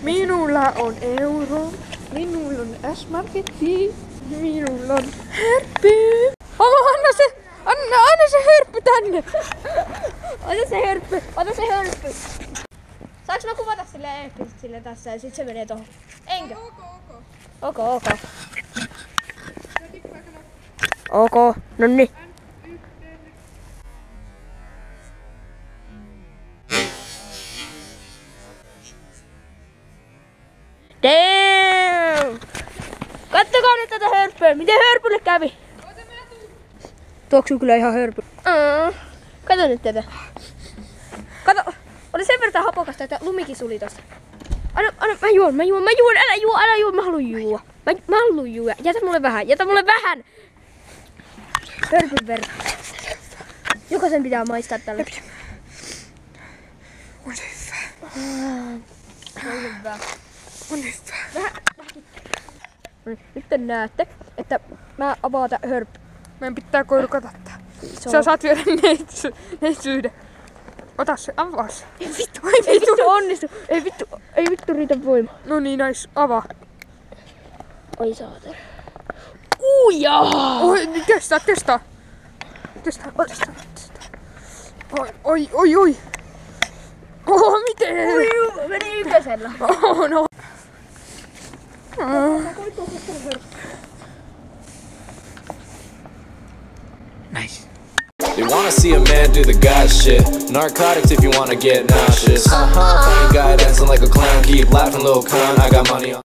Minulla on euro, minulla on S-marketti, minulla on hörppy. Anna se hörppy tänne. Ota se hörppy. Saanko mä kuvata silleen eeppisesti sille tässä ja sit se menee tohon? Enkö? Ok. Ok, nonni. Damn! Kattokaa nyt tätä hörppöä. Miten hörpylle kävi? Tuoksuu kyllä ihan hörpy. Kato nyt tätä. Kato. Oli sen verran hapokasta, että lumikin suli tosta. Anna, mä juon. Älä juo, mä haluun juua. Jätä mulle vähän. Hörpyn verran. Jokaisen pitää maistaa tällä. On hyvä. On hyvä. On hyvä. Vähän. Nyt te näette, että mä avaan tää hörppy. Meidän pitää korkata tää. Sä saat viedä neitsyyden. Ota se, avaa se. Ei vittu onnistu. Ei vittu riitä voima. No niin, nais, avaa. Oi saatana. Uijaa! Oi, testaa. Testaa. Oi. Oho, miten? Meni ykkösellä. Oh no. Nice. They wanna see a man do the God shit. Narcotics if you wanna get nauseous. Funny guy dancing like a clown. Keep laughing, little cunt. I got money on.